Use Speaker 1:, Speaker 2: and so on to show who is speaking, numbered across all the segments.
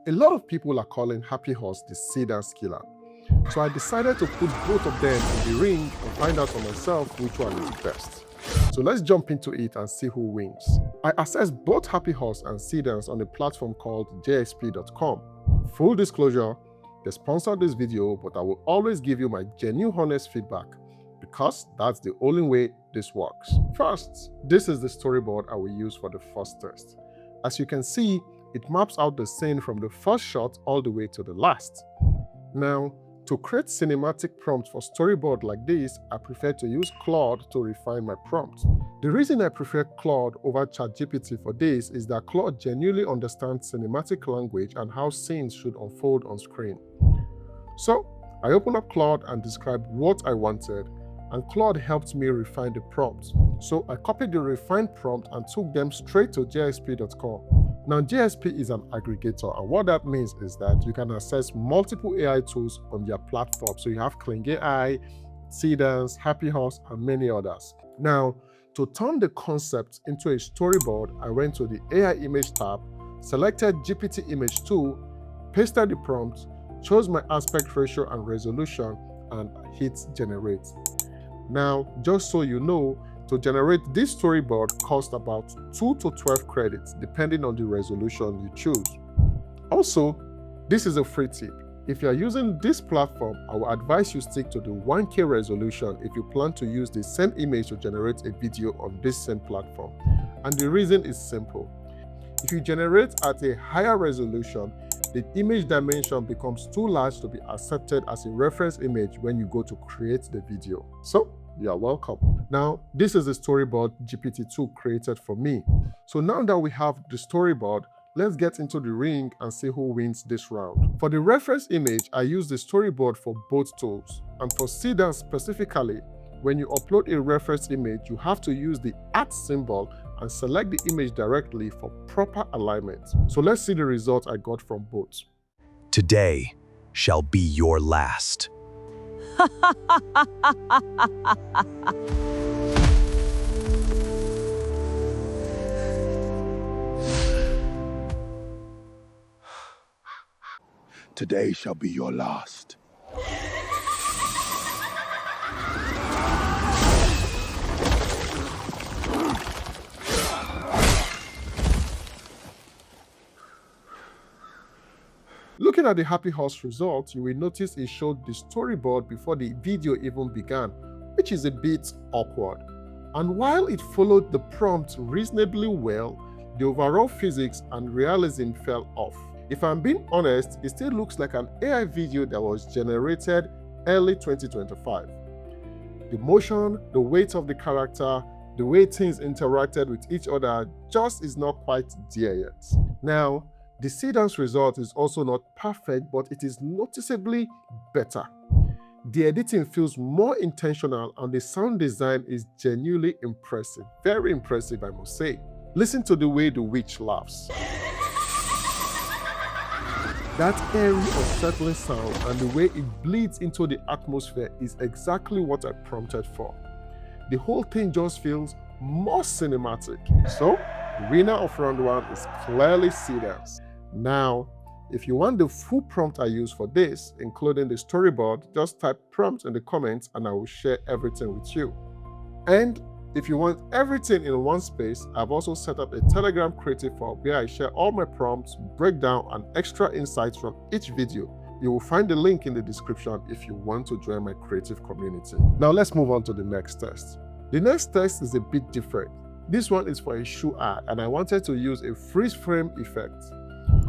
Speaker 1: A lot of people are calling HappyHorse the Seedance killer. So I decided to put both of them in the ring and find out for myself which one is the best. So let's jump into it and see who wins. I assessed both HappyHorse and Seedance on a platform called JSP.com. Full disclosure, they sponsored this video, but I will always give you my genuine honest feedback because that's the only way this works. First, this is the storyboard I will use for the first test. As you can see, it maps out the scene from the first shot all the way to the last. Now, to create cinematic prompts for storyboard like this, I prefer to use Claude to refine my prompt. The reason I prefer Claude over ChatGPT for this is that Claude genuinely understands cinematic language and how scenes should unfold on screen. So, I opened up Claude and described what I wanted, and Claude helped me refine the prompt. So I copied the refined prompt and took them straight to JSP.com. Now, JSP is an aggregator, and what that means is that you can access multiple AI tools on their platform. So you have Claude AI, Seedance, HappyHorse, and many others. Now, to turn the concept into a storyboard, I went to the AI image tab, selected GPT image 2, pasted the prompt, chose my aspect ratio and resolution, and hit generate. Now, just so you know, to generate this storyboard costs about 2 to 12 credits, depending on the resolution you choose. Also, this is a free tip. If you are using this platform, I will advise you stick to the 1K resolution if you plan to use the same image to generate a video on this same platform. And the reason is simple. If you generate at a higher resolution, the image dimension becomes too large to be accepted as a reference image when you go to create the video. So, you are welcome. Now, this is the storyboard GPT-2 created for me. So now that we have the storyboard, let's get into the ring and see who wins this round. For the reference image, I use the storyboard for both tools. And for Seedance specifically, when you upload a reference image, you have to use the @ symbol and select the image directly for proper alignment. So let's see the result I got from both.
Speaker 2: Today shall be your last.
Speaker 3: Today shall be your last.
Speaker 1: Looking at the HappyHorse result, you will notice it showed the storyboard before the video even began, which is a bit awkward. And while it followed the prompt reasonably well, the overall physics and realism fell off. If I'm being honest, it still looks like an AI video that was generated early 2025. The motion, the weight of the character, the way things interacted with each other just is not quite there yet. Now, the Seedance result is also not perfect, but it is noticeably better. The editing feels more intentional and the sound design is genuinely impressive. Very impressive, I must say. Listen to the way the witch laughs. That airy, unsettling sound and the way it bleeds into the atmosphere is exactly what I prompted for. The whole thing just feels more cinematic. So, the winner of round 1 is clearly Seedance. Now, if you want the full prompt I use for this, including the storyboard, just type prompt in the comments and I will share everything with you. And if you want everything in one space, I've also set up a Telegram creative hub where I share all my prompts, breakdown, and extra insights from each video. You will find the link in the description if you want to join my creative community. Now let's move on to the next test. The next test is a bit different. This one is for a shoe ad and I wanted to use a freeze frame effect.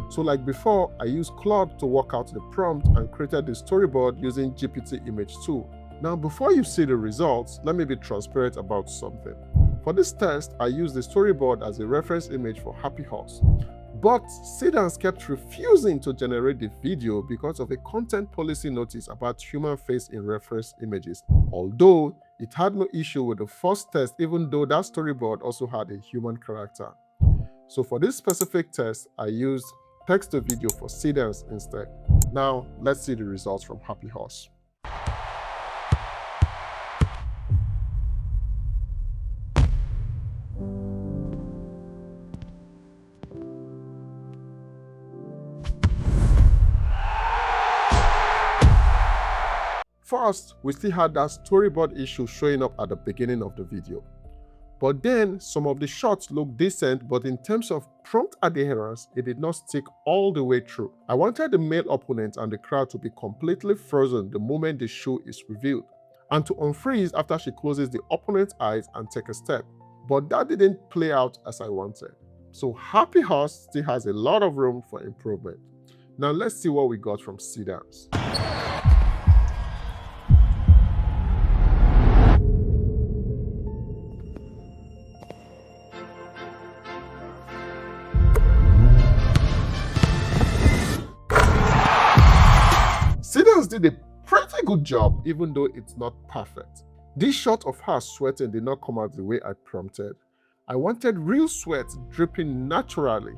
Speaker 1: So like before, I used Claude to work out the prompt and created the storyboard using GPT image 2. Now before you see the results, let me be transparent about something. For this test, I used the storyboard as a reference image for HappyHorse. But Seedance kept refusing to generate the video because of a content policy notice about human face in reference images. Although it had no issue with the first test, even though that storyboard also had a human character. So for this specific test, I used text to video for Seedance instead. Now, let's see the results from HappyHorse. First, we still had that storyboard issue showing up at the beginning of the video. But then, some of the shots looked decent, but in terms of prompt adherence, it did not stick all the way through. I wanted the male opponent and the crowd to be completely frozen the moment the shoe is revealed, and to unfreeze after she closes the opponent's eyes and take a step. But that didn't play out as I wanted. So HappyHorse still has a lot of room for improvement. Now let's see what we got from Seedance. Seedance did a pretty good job, even though it's not perfect. This shot of her sweating did not come out the way I prompted. I wanted real sweat dripping naturally,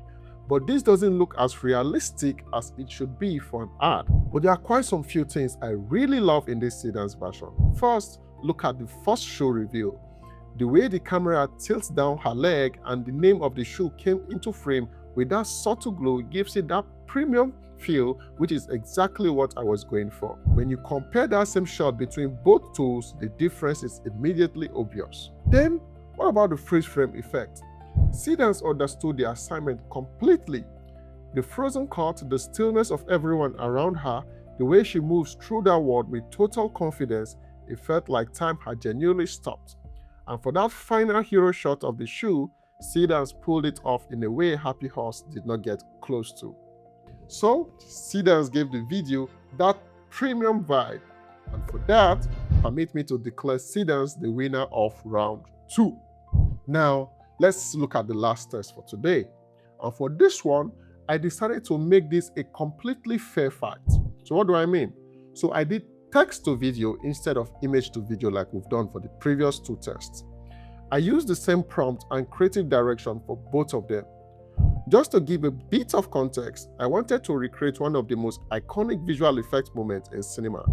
Speaker 1: but this doesn't look as realistic as it should be for an ad. But there are quite some few things I really love in this Seedance version. First, look at the first shoe reveal. The way the camera tilts down her leg and the name of the shoe came into frame with that subtle glow gives it that premium feel, which is exactly what I was going for. When you compare that same shot between both tools, the difference is immediately obvious. Then, what about the freeze frame effect? Seedance understood the assignment completely. The frozen cut, the stillness of everyone around her, the way she moves through that world with total confidence, it felt like time had genuinely stopped. And for that final hero shot of the shoe, Seedance pulled it off in a way HappyHorse did not get close to. So, Seedance gave the video that premium vibe. And for that, permit me to declare Seedance the winner of round 2. Now, let's look at the last test for today. And for this one, I decided to make this a completely fair fight. So what do I mean? So I did text to video instead of image to video like we've done for the previous 2 tests. I used the same prompt and creative direction for both of them. Just to give a bit of context, I wanted to recreate one of the most iconic visual effects moments in cinema,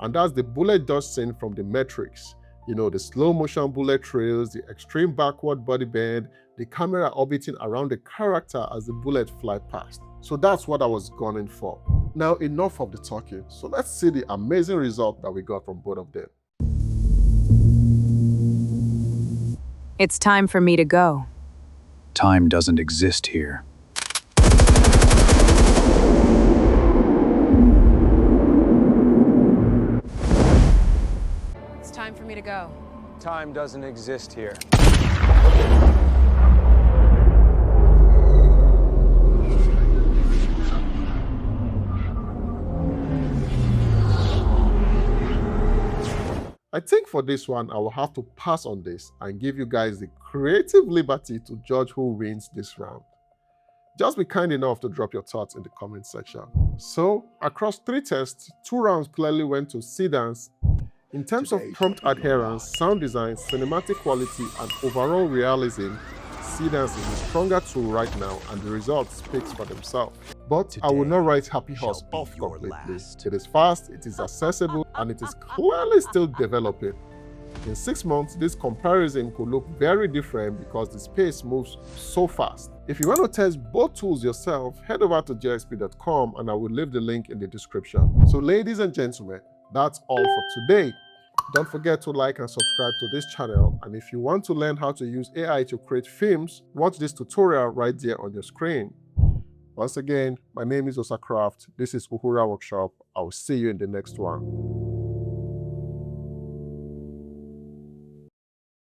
Speaker 1: and that's the bullet dodge scene from The Matrix. You know, the slow motion bullet trails, the extreme backward body bend, the camera orbiting around the character as the bullet fly past. So that's what I was gunning for. Now enough of the talking, so let's see the amazing result that we got from both of them.
Speaker 4: It's time for me to go.
Speaker 2: Time doesn't exist here.
Speaker 4: It's time for me to go.
Speaker 5: Time doesn't exist here.
Speaker 1: I think for this one, I will have to pass on this and give you guys the creative liberty to judge who wins this round. Just be kind enough to drop your thoughts in the comment section. So, across 3 tests, 2 rounds clearly went to Seedance. In terms of prompt adherence, sound design, cinematic quality, and overall realism, Seedance is a stronger tool right now, and the results speak for themselves. But I will not write HappyHorse off completely. It is fast, it is accessible, and it is clearly still developing. In 6 months, this comparison could look very different because the space moves so fast. If you want to test both tools yourself, head over to jsp.com and I will leave the link in the description. So ladies and gentlemen, that's all for today. Don't forget to like and subscribe to this channel, and if you want to learn how to use AI to create films, watch this tutorial right there on your screen. Once again, my name is Osacraft. This is Uhura Workshop. I will see you in the next one.